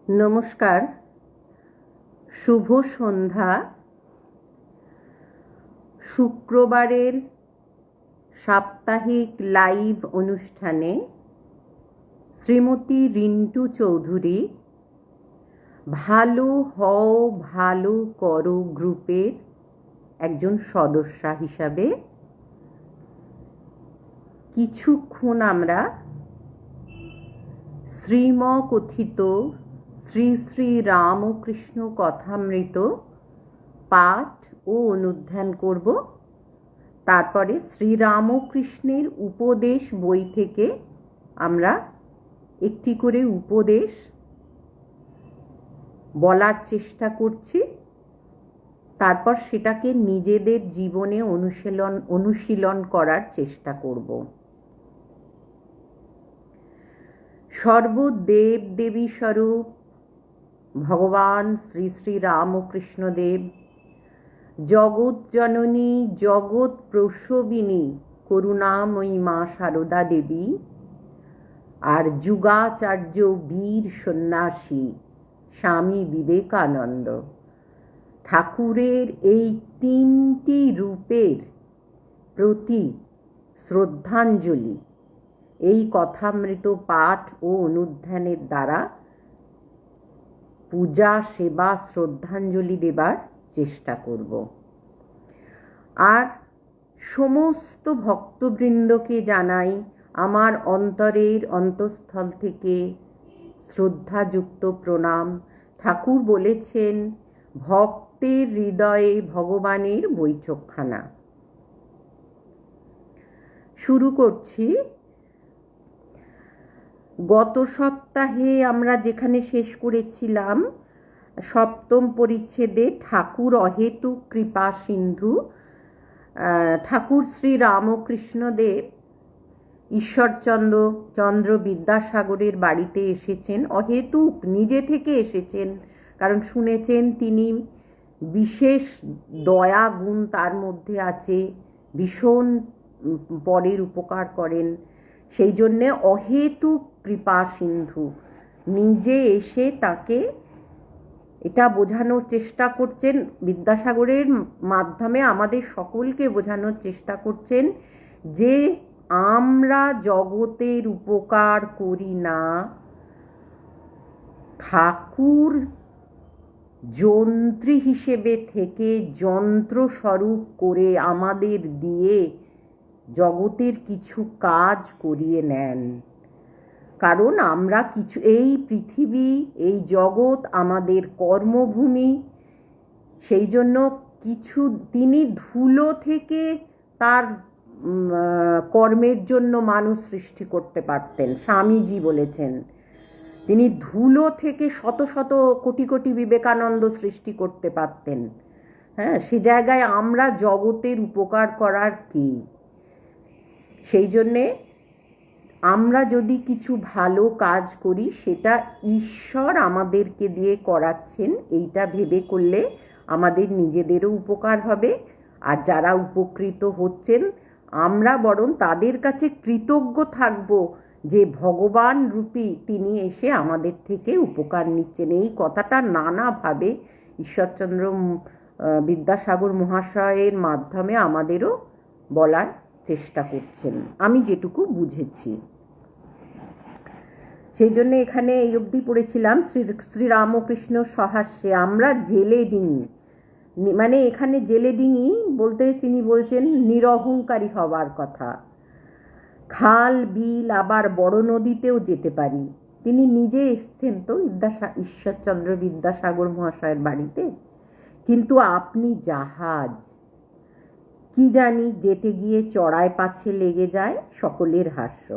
নমস্কার, শুভ সন্ধ্যা। শুক্রবারের সাপ্তাহিক লাইভ অনুষ্ঠানে শ্রীমতী রিন্টু চৌধুরী ভালো হও ভালো করো গ্রুপের একজন সদস্যা হিসাবে কিছুক্ষণ আমরা শ্রীমকথিত শ্রী শ্রী রামকৃষ্ণ কথামৃত পাঠ ও অনুধ্যান করব। তারপরে শ্রীরামকৃষ্ণের উপদেশ বই থেকে আমরা একটি করে উপদেশ বলার চেষ্টা করছি। তারপর সেটাকে নিজেদের জীবনে অনুশীলন করার চেষ্টা করব। সর্বদেব দেবী স্বরূপ ভগবান শ্রী শ্রী রামকৃষ্ণদেব, জগৎ জননী জগৎ প্রসবিনী করুণাময়ী মা সারদা দেবী, আর যুগাচার্য বীর সন্ন্যাসী স্বামী বিবেকানন্দ ঠাকুরের এই তিনটি রূপের প্রতি শ্রদ্ধাঞ্জলি এই কথামৃত পাঠ ও অনুধ্যানের দ্বারা পূজা সেবা শ্রদ্ধাঞ্জলি দেবার চেষ্টা করব। আর সমস্ত ভক্তবৃন্দকে জানাই আমার অন্তরের অন্তঃস্থল থেকে শ্রদ্ধাযুক্ত প্রণাম। ঠাকুর বলেছেন, ভক্তের হৃদয়ে ভগবানের বৈঠকখানা। শুরু করছি। গত সপ্তাহে আমরা যেখানে শেষ করেছিলাম, সপ্তম পরিচ্ছেদে ঠাকুর অহেতুক কৃপা সিন্ধু ঠাকুর শ্রী রামকৃষ্ণদেব ঈশ্বরচন্দ্র বিদ্যাসাগরের বাড়িতে এসেছেন। অহেতুক নিজে থেকে এসেছেন, কারণ শুনেছেন তিনি বিশেষ দয়া গুণ তার মধ্যে আছে, ভীষণ পরের উপকার করেন। সেই জন্যে অহেতুক কৃপা সিন্ধু নিজে এসে তাকে এটা বোঝানোর চেষ্টা করছেন, বিদ্যাসাগরের মাধ্যমে আমাদের সকলকে বোঝানোর চেষ্টা করছেন যে আমরা জগতের উপকার করি না, ঠাকুর যন্ত্রী হিসেবে থেকে যন্ত্রস্বরূপ করে আমাদের দিয়ে জগতের কিছু কাজ করিয়ে নেন। কারণ আমরা কিছু, এই পৃথিবী এই জগৎ আমাদের কর্মভূমি, সেই জন্য কিছু তিনি ধুলো থেকে তার কর্মের জন্য মানুষ সৃষ্টি করতে পারতেন। স্বামীজি বলেছেন তিনি ধুলো থেকে শত শত কোটি কোটি বিবেকানন্দ সৃষ্টি করতে পারতেন। হ্যাঁ, সে জায়গায় আমরা জগতের উপকার করার কি? সেই জন্যে আমরা যদি কিছু ভালো কাজ করি সেটা ঈশ্বর আমাদেরকে দিয়ে করাচ্ছেন, এইটা ভেবে করলে আমাদের নিজেদেরও উপকার হবে। আর যারা উপকৃত হচ্ছেন আমরা বরং তাদের কাছে কৃতজ্ঞ থাকব যে ভগবান রূপী তিনি এসে আমাদের থেকে উপকার নিচ্ছেন। এই কথাটা নানাভাবে ঈশ্বরচন্দ্র বিদ্যাসাগর মহাশয়ের মাধ্যমে আমাদেরও বলার চেষ্টা করছেন, আমি যেটুকু বুঝেছি। সেই জন্য এখানে এই অবধি পড়েছিলাম শ্রীরামকৃষ্ণ সহাস্যে আমরা জেলে ডিঙি, মানে এখানে জেলে ডিঙি বলতে তিনি বলছেন নিরহংকারী হওয়ার কথা। খাল বিল আবার বড় নদীতেও যেতে পারি। তিনি নিজে এসছেন তো ঈশ্বরচন্দ্র বিদ্যাসাগর মহাশয়ের বাড়িতে। কিন্তু আপনি জাহাজ, কি জানি যেতে গিয়ে চড়ায় পাছে লেগে যায় সকলের হাস্য।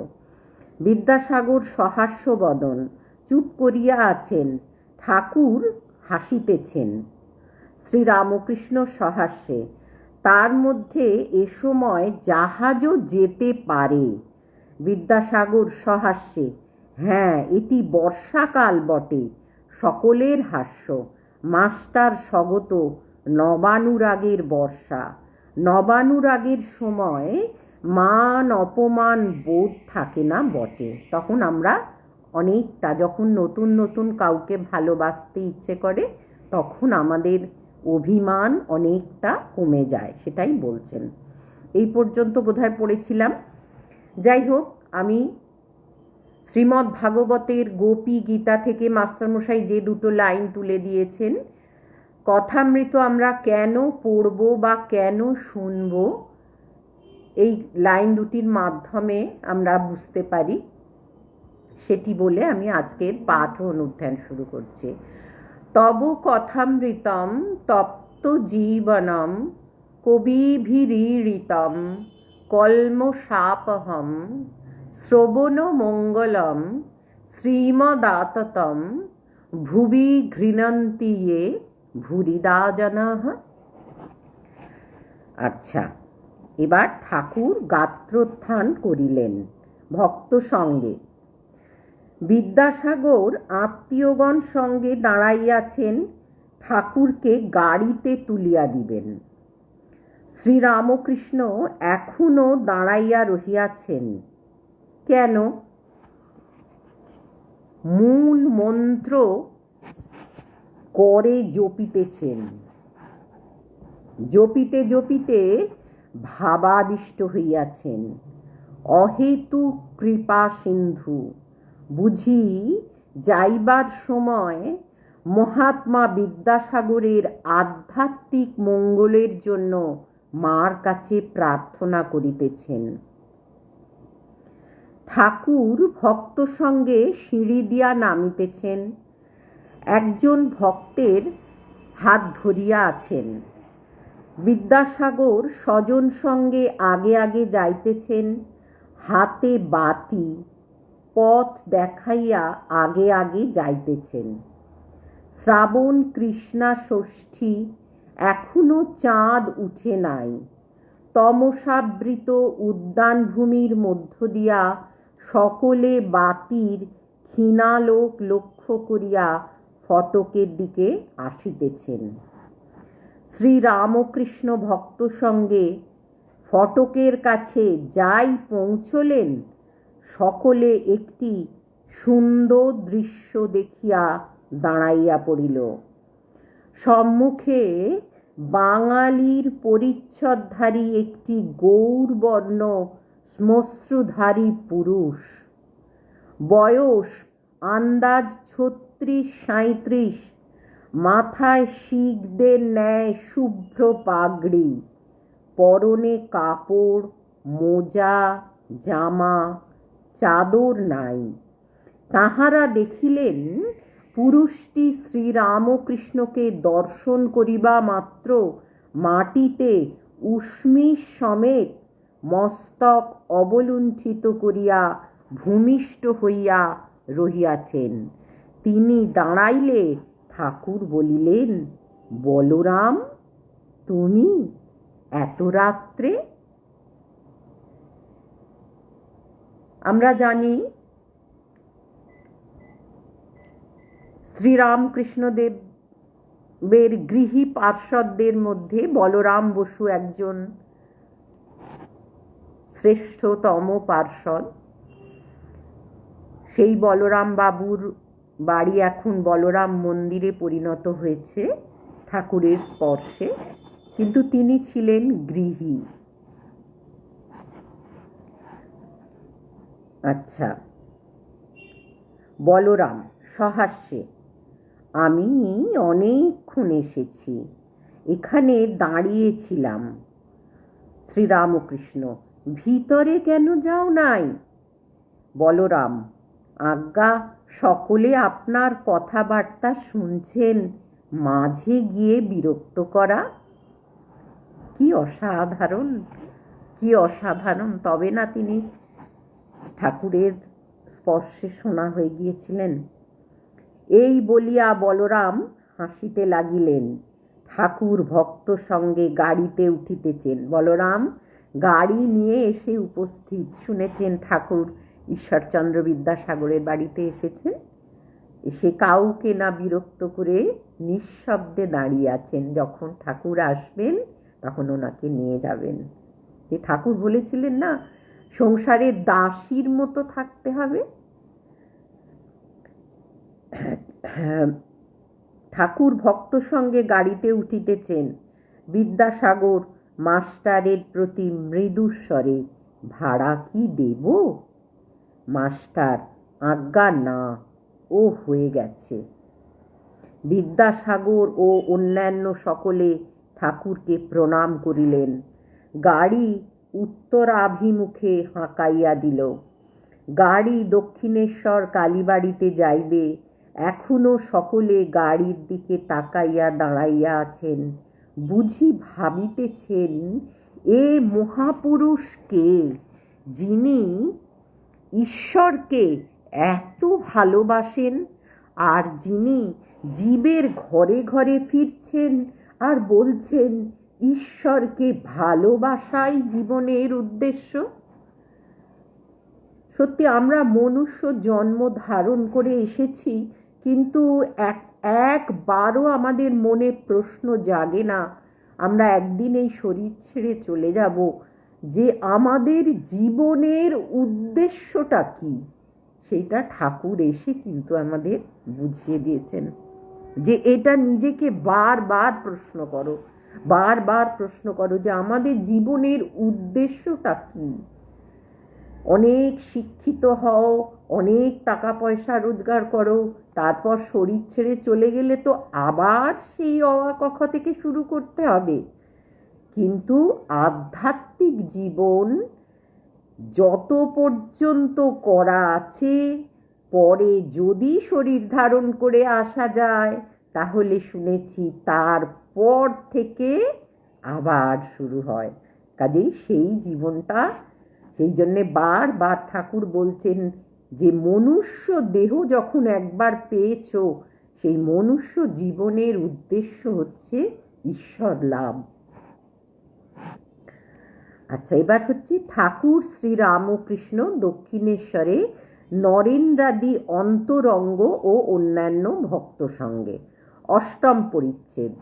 বিদ্যাসাগর সহাস্য বদন, চুপ করিয়া আছেন, ঠাকুর হাসিতেছেন। শ্রীরামকৃষ্ণ সহাস্যে, তার মধ্যে এ সময় জাহাজও যেতে পারে। বিদ্যাসাগর সহাস্যে, হ্যাঁ এটি বর্ষাকাল বটে। সকলের হাস্য। মাস্টার স্বগত নবানুরাগের বর্ষা। নবানুরাগের সময় মান অপমান বোধ থাকে না বটে, তখন আমরা অনেকটা, যখন নতুন নতুন কাউকে ভালোবাসতে ইচ্ছে করে তখন আমাদের অভিমান অনেকটা কমে যায়, সেটাই বলছেন। এই পর্যন্ত বোধহয় পড়েছিলাম। যাই হোক, আমি শ্রীমদ্ ভাগবতের গোপী গীতা থেকে মাস্টারমশাই যে দুটো লাইন তুলে দিয়েছেন, কথামৃত আমরা কেন পড়ব বা কেন শুনব, এই লাইন দুটির মাধ্যমে আমরা বুঝতে পারি, সেটি বলে আমি আজকের পাঠ ও অনুধ্যান শুরু করছি। তব কথামৃতম তপ্ত জীবনম কবিভিরীড়িতম কল্মষাপহম শ্রবণ মঙ্গলম শ্রীমদাততম ভুবি ঘৃণন্তি ये ভুরিদা জনঃ। আচ্ছা, এবার ঠাকুর গাত্রোত্থান করিলেন ভক্ত সঙ্গে। বিদ্যাসাগর আত্মীয়গণ সঙ্গে দাঁড়াইয়াছেন, ঠাকুরকে গাড়িতে তুলিয়া দিবেন। শ্রীরামকৃষ্ণ এখনো দাঁড়াইয়া রহিয়াছেন। কেন? মূল মন্ত্র করে জপিতেছেন। জপিতে জপিতে ভাবাবিষ্ট হইয়াছেন। অহেতুক কৃপা সিন্ধু, বুঝি যাইবার সময় মহাত্মা বিদ্যাসাগরের আধ্যাত্মিক মঙ্গলের জন্য মার কাছে প্রার্থনা করিতেছেন। ঠাকুর ভক্ত সঙ্গে সিঁড়ি দিয়া নামিতেছেন। একজন ভক্তের হাত ধরিয়া আছেন। বিদ্যাসাগর স্বজন সঙ্গে আগে আগে যাইতেছেন, হাতে বাতি, পথ দেখাইয়া আগে আগে যাইতেছেন। শ্রাবণ কৃষ্ণা ষষ্ঠী, এখনো চাঁদ উঠে নাই। তমসাবৃত উদ্যানভূমির মধ্য দিয়া সকলে বাতির ক্ষীণালোক লক্ষ্য করিয়া ফটকের দিকে আসিতেছেন। শ্রীরামকৃষ্ণ ভক্ত সঙ্গে ফটকের কাছে যাই পৌঁছলেন, সকলে একটি সুন্দর দৃশ্য দেখিয়া দাঁড়াইয়া পড়িল। সম্মুখে বাঙালির পরিচ্ছদধারী একটি গৌরবর্ণ শ্মশ্রুধারী পুরুষ, বয়স আন্দাজ ৩৬-৩৭, মাথায় শিখদের ন্যায় শুভ্র পাগড়ি, পরনে কাপড়, মোজা, জামা, চাদর নাই। তাহারা দেখিলেন পুরুষটি শ্রীরামকৃষ্ণকে দর্শন করিবা মাত্র মাটিতে উষ্মিস সমেত মস্তক অবলুণ্ঠিত করিয়া ভূমিষ্ঠ হইয়া রহিয়াছেন। তিনি দাঁড়াইলে ঠাকুর বলিলেন, বলরাম, তুমি এত রাত্রে? আমরা জানি শ্রীরামকৃষ্ণদেবের গৃহী পার্ষদদের মধ্যে বলরাম বসু একজন শ্রেষ্ঠতম পার্ষদ। সেই বলরাম বাবুর বাড়ি এখন বলরাম মন্দিরে পরিণত হয়েছে ঠাকুরের স্পর্শে, কিন্তু তিনি ছিলেন গৃহী। আচ্ছা, বলরাম সহাস্যে, আমি অনেকক্ষণ এসেছি, এখানে দাঁড়িয়েছিলাম। শ্রীরামকৃষ্ণ, ভিতরে কেন যাও নাই? বলরাম, আজ্ঞা, সকলে আপনার কথাবার্তা শুনছেন, মাঝে গিয়ে বিরক্ত করা। কি অসাধারণ, কি অসাধারণ! তবে না তিনি ঠাকুরের স্পর্শে সোনা হয়ে গিয়েছিলেন। এই বলিয়া বলরাম হাসিতে লাগিলেন। ঠাকুর ভক্ত সঙ্গে গাড়িতে উঠিতেছেন। বলরাম গাড়ি নিয়ে এসে উপস্থিত। শুনেছেন ঠাকুর ঈশ্বরচন্দ্র বিদ্যাসাগরের বাড়িতে এসেছেন। এসে কাউকে না বিরক্ত করে নিঃশব্দে দাঁড়িয়ে আছেন। যখন ঠাকুর আসবেন তখন ওনাকে নিয়ে যাবেন। যে ঠাকুর বলেছিলেন না, সংসারে দাসীর মতো থাকতে হবে। ঠাকুর ভক্ত সঙ্গে গাড়িতে উঠিতেছেন। বিদ্যাসাগর মাস্টারের প্রতি মৃদুস্বরে, ভাড়া কি দেব? মাস্টার, আজ্ঞা না, ও হয়ে গেছে। বিদ্যাসাগর ও অন্যান্য সকলে ঠাকুরকে প্রণাম করিলেন। গাড়ি উত্তরাভিমুখে হাঁকাইয়া দিল। গাড়ি দক্ষিণেশ্বর কালীবাড়িতে যাইবে। এখনো সকলে গাড়ির দিকে তাকাইয়া দাঁড়াইয়া আছেন। বুঝি ভাবিতেছেন, এ মহাপুরুষ কে, যিনি ঈশ্বরকে এত ভালোবাসেন, আর যিনি জীবের ঘরে ঘরে ফিরছেন আর বলছেন ঈশ্বরকে ভালোবাসাই জীবনের উদ্দেশ্য। সত্যি আমরা মনুষ্য জন্ম ধারণ করে এসেছি, কিন্তু একবারও আমাদের মনে প্রশ্ন জাগে না আমরা একদিন এই শরীর ছেড়ে চলে যাব, যে আমাদের জীবনের উদ্দেশ্যটা কি। সেইটা ঠাকুর এসে কিন্তু আমাদের বুঝিয়ে দিয়েছেন, যে এটা নিজেকে বারবার প্রশ্ন করো, বারবার প্রশ্ন করো যে আমাদের জীবনের উদ্দেশ্যটা কি। অনেক শিক্ষিত হও, অনেক টাকা পয়সা রোজগার করো, তারপর শরীর ছেড়ে চলে গেলে তো আবার সেই অ আ ক খ থেকে শুরু করতে হবে। কিন্তু আধ্যাত্মিক জীবন যত পর্যন্ত করা আছে, পরে যদি শরীর ধারণ করে আসা যায়, তাহলে শুনেছি তারপর থেকে আবার শুরু হয়। কাজেই সেই জীবনটা, সেই জন্যে বারবার ঠাকুর বলছেন যে মনুষ্য দেহ যখন একবার পেয়েছ, সেই মনুষ্য জীবনের উদ্দেশ্য হচ্ছে ঈশ্বর লাভ। আচ্ছা, এবার হচ্ছে ঠাকুর শ্রীরামকৃষ্ণ দক্ষিণেশ্বরে নরেন্দ্রাদি অন্তরঙ্গ ও অন্যান্য ভক্ত সঙ্গে। অষ্টম পরিচ্ছেদ,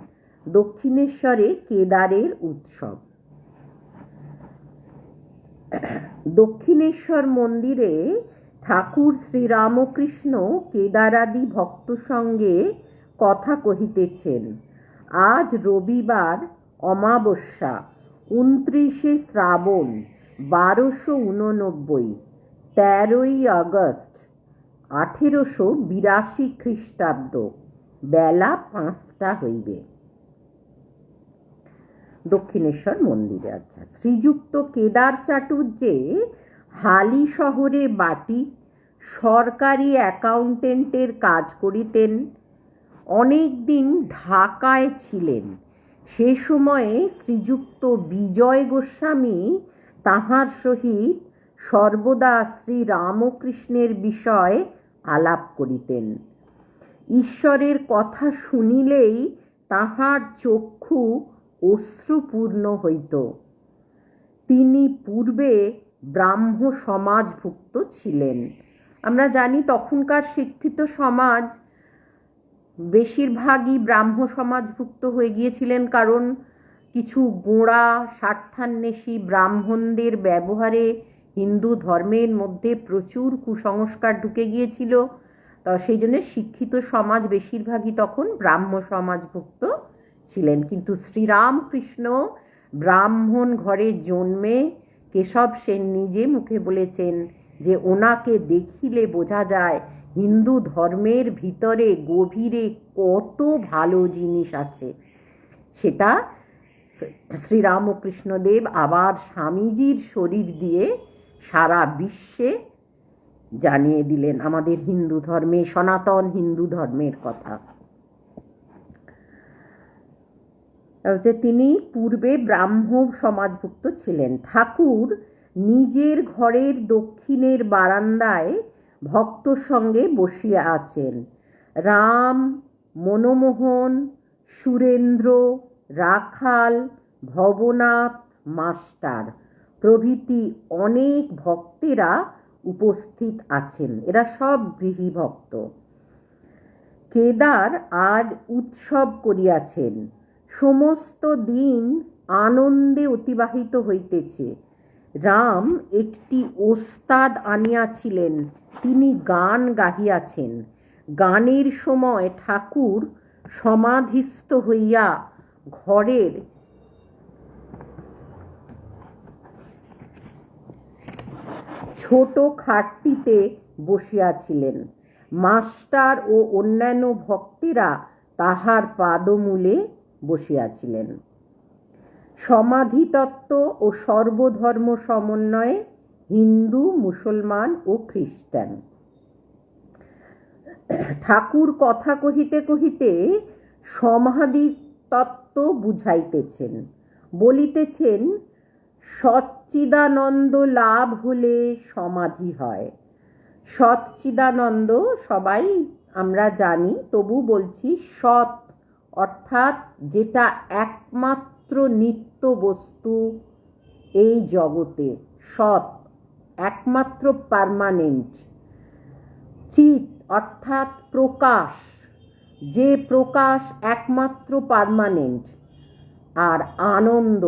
দক্ষিণেশ্বরে কেদারের উৎসব। দক্ষিণেশ্বর মন্দিরে ঠাকুর শ্রীরামকৃষ্ণ কেদারাদি ভক্ত সঙ্গে কথা কহিতেছেন। আজ রবিবার, অমাবস্যা, 29শে শ্রাবণ, 1289, 13ই আগস্ট 1882 খ্রিস্টাব্দ, বেলা 5টা হইবে। দক্ষিণেশ্বর মন্দিরে। আচ্ছা, শ্রীযুক্ত কেদার চাটুর্যে হালি শহরে বাটি সরকারি অ্যাকাউন্টেন্টের কাজ করিতেন। অনেক দিন ঢাকায় ছিলেন। সে সময়ে শ্রীযুক্ত বিজয় গোস্বামী তাহার সহিত সর্বদা শ্রীরামকৃষ্ণের বিষয় আলাপ করিতেন। ঈশ্বরের কথা শুনিলেই তাহার চক্ষু অশ্রুপূর্ণ হইত। তিনি পূর্বে ব্রাহ্ম সমাজভুক্ত ছিলেন। আমরা জানি তখনকার শিক্ষিত সমাজ বেশিরভাগই ব্রাহ্ম সমাজভুক্ত হয়ে গিয়েছিলেন, কারণ কিছু গোঁড়া স্বার্থান্বেষী ব্রাহ্মণদের ব্যবহারে হিন্দু ধর্মের মধ্যে প্রচুর কুসংস্কার ঢুকে গিয়েছিল। তো সেই জন্য শিক্ষিত সমাজ বেশিরভাগই তখন ব্রাহ্ম সমাজভুক্ত ছিলেন। কিন্তু শ্রীরামকৃষ্ণ ব্রাহ্মণ ঘরে জন্মে কেশব সেন নিজে মুখে বলেছেন যে ওনাকে দেখিলে বোঝা যায় হিন্দু ধর্মের ভিতরে গভীরে কত ভালো জিনিস আছে। সেটা শ্রীরামকৃষ্ণদেব আবার স্বামীজির শরীর দিয়ে সারা বিশ্বে জানিয়ে দিলেন আমাদের হিন্দু ধর্মে, সনাতন হিন্দু ধর্মের কথা। তিনি পূর্বে ব্রাহ্ম সমাজভুক্ত ছিলেন। ঠাকুর নিজের ঘরের দক্ষিণের বারান্দায় ভক্ত সঙ্গে বসিয়া আছেন। রাম, মনমোহন, সুরেন্দ্র, রাখাল, ভবনাথ মাস্টার প্রভৃতি অনেক ভক্তেরা উপস্থিত আছেন। এরা সব গৃহী ভক্ত। কেদার আজ উৎসব করিয়াছেন। সমস্ত দিন আনন্দে অতিবাহিত হইতেছে। রাম একটি ওস্তাদ আনিয়াছিলেন, তিনি গান গাহিয়াছেন। গানের সময় ঠাকুর সমাধিস্থ হইয়া ঘরের ছোট খাটটিতে বসিয়াছিলেন। মাস্টার ও অন্যান্য ভক্তেরা তাহার পাদমূলে বসিয়াছিলেন। সমাধিতত্ত্ব ও সর্বধর্ম সমন্বয়ে হিন্দু, মুসলমান ও খ্রিস্টান। ঠাকুর কথা কহিতে কহিতে সমাধি তত্ত্ব বুঝাইতেছেন, বলিতেছেন সচ্চিদানন্দ লাভ হলে সমাধি হয়। সচ্চিদানন্দ সবাই আমরা জানি, তবু বলছি সৎ অর্থাৎ যেটা একমাত্র নিত্য বস্তু এই জগতে, সৎ একমাত্র পার্মানেন্ট। চিৎ অর্থাৎ প্রকাশ, যে প্রকাশ একমাত্র পার্মানেন্ট। আর আনন্দ,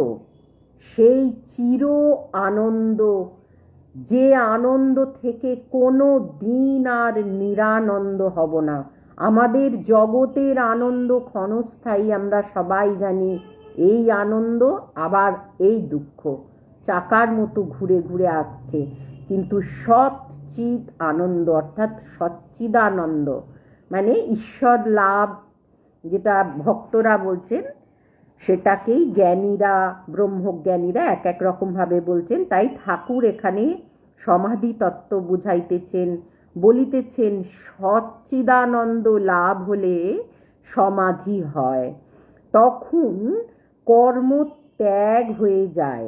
সেই চির আনন্দ, যে আনন্দ থেকে কোনো দিন আর নিরানন্দ হব না। আমাদের জগতের আনন্দ ক্ষণস্থায়ী, আমরা সবাই জানি। এই আনন্দ আবার এই দুঃখ চাকার মতো ঘুরে ঘুরে আসছে, কিন্তু সচ্চিৎ আনন্দ অর্থাৎ সচ্চিদানন্দ মানে ঈশ্বর লাভ, যেটা ভক্তরা বলছেন, সেটাকেই জ্ঞানীরা, ব্রহ্মজ্ঞানীরা এক এক রকমভাবে বলছেন। তাই ঠাকুর এখানে সমাধি তত্ত্ব বুঝাইতেছেন, বলিতেছেন সচ্চিদানন্দ লাভ হলে সমাধি হয়, তখন কর্ম ত্যাগ হয়ে যায়।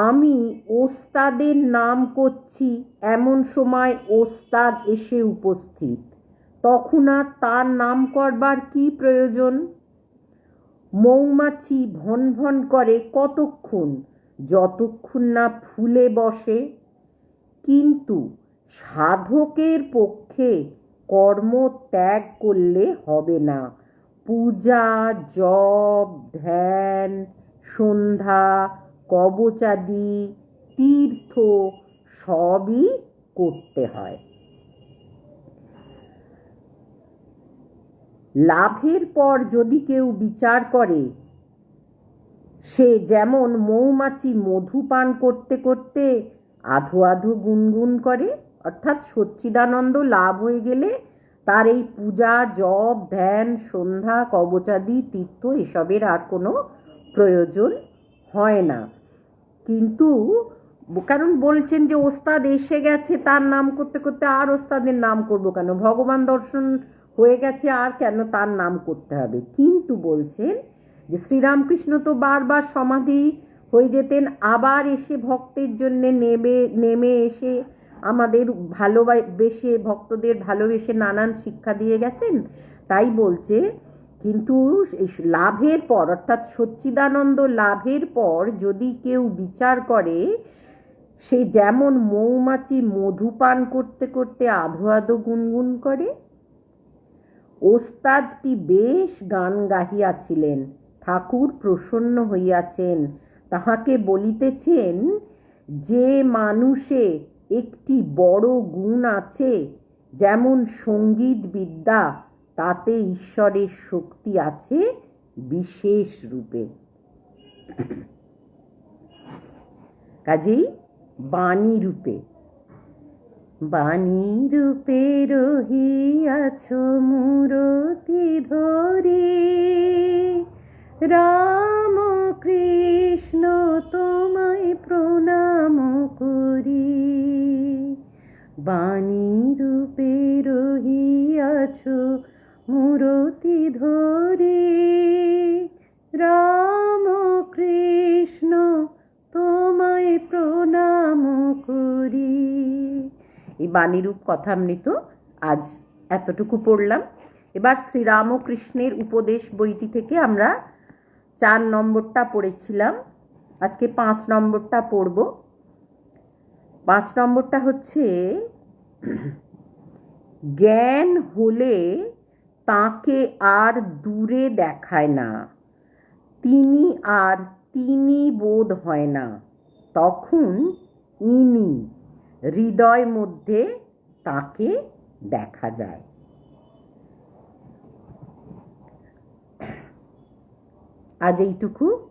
আমি ওস্তাদের নাম করছি, এমন সময় ওস্তাদ এসে উপস্থিত, তখন আর তার নাম করবার কি প্রয়োজন? মৌমাছি ভন ভন করে কতক্ষণ? যতক্ষণ না ফুলে বসে। কিন্তু সাধকের পক্ষে কর্ম ত্যাগ করলে হবে না। পূজা, জপ, ধ্যান, সন্ধ্যা, কবচাদি, তীর্থ সবই করতে হয়। লাভের পর যদি কেউ বিচার করে, সে যেমন মৌমাছি মধু পান করতে করতে আধো আধো গুনগুন করে, অর্থাৎ সচ্চিদানন্দ লাভ হয়ে গেলে তার এই পূজা, জপ, ধ্যান, সন্ধ্যা, কবচাদি, তীর্থ এসবের আর কোনো প্রয়োজন হয় না। কিন্তু কারণ বলছেন যে ওস্তাদ এসে গেছে, তার নাম করতে করতে আর ওস্তাদের নাম করব কেন? ভগবান দর্শন হয়ে গেছে, আর কেন তার নাম করতে হবে? কিন্তু বলছেন যে শ্রীরামকৃষ্ণ তো বারবার সমাধি হয়ে যেতেন, আবার এসে ভক্তের জন্য নেমে এসে আমাদের ভালোবেসে, ভক্তদের ভালোবেসে নানান শিক্ষা দিয়ে গেছেন। তাই বলছে, কিন্তু লাভের পর অর্থাৎ সচ্চিদানন্দ লাভের পর যদি কেউ বিচার করে, সে যেমন মৌমাছি মধু পান করতে করতে আধো আধো গুনগুন করে। ওস্তাদটি বেশ গান গাহিয়াছিলেন, ঠাকুর প্রসন্ন হইয়াছেন, তাহাকে বলিতেছেন, যে মানুষে একটি বড় গুণ আছে, যেমন সঙ্গীত বিদ্যা, তাতে ঈশ্বরের শক্তি আছে বিশেষ রূপে। কাজেই বাণী রূপে, বাণী রূপে রহিয়াছ মূরতি ধরে, রাম কৃষ্ণ তোমায় প্রণাম করি। বাণী রূপে রহিয়াছ মূরতি ধরে, রাম কৃষ্ণ তোমায় প্রণাম করি। এই বাণীরূপ কথামৃত আজ এতটুকু পড়লাম। এবার শ্রীরামকৃষ্ণের উপদেশ বইটি থেকে আমরা 4 নম্বরটা পড়েছিলাম, আজকে 5 নম্বরটা পড়ব। 5 নম্বরটা হচ্ছে, জ্ঞান হলে তাকে আর দূরে দেখায় না, তিনি আর তিনি বোধ হয় না, তখন ইনি হৃদয় মধ্যে তাকে দেখা যায়। আজ এইটুকু।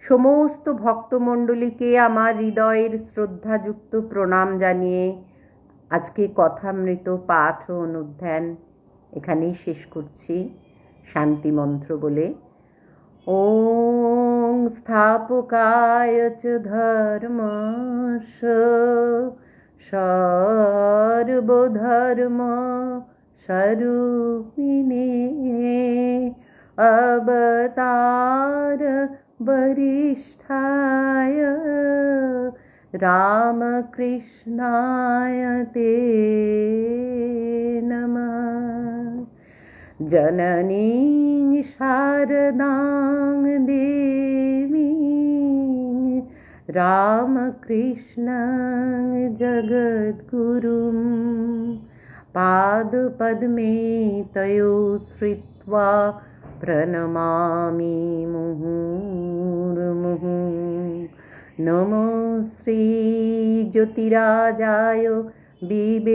সমস্ত ভক্তমণ্ডলীকে আমার হৃদয়ের শ্রদ্ধাযুক্ত প্রণাম জানিয়ে আজকে কথামৃত পাঠ ও অনুধ্যান এখানেই শেষ করছি শান্তি মন্ত্র বলে। ওং স্থাপকায় চ ধর্মস্য সর্বধর্ম স্বরূপিণে अवतार वरिष्ठाय रामकृष्णाय ते नमः। जननीं शारदां देवीं रामकृष्णं जगद्गुरुं पादपद्मे तयो श्रित्वा प्रणमामि मुहुर्मुहुः। नमो श्री ज्योतिराजाय विवेकानंद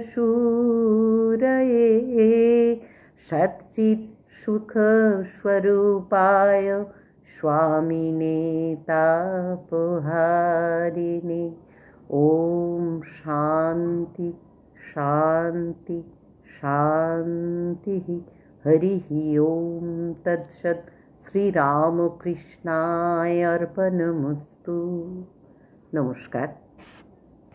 शूरये सच्चित् सुख स्वरूपाय स्वामिने तापहारिणे। ओम शांति शांति शांति। हरिः ओम तत्सत्। श्री रामकृष्णाय अर्पणमस्तु। नमस्कार।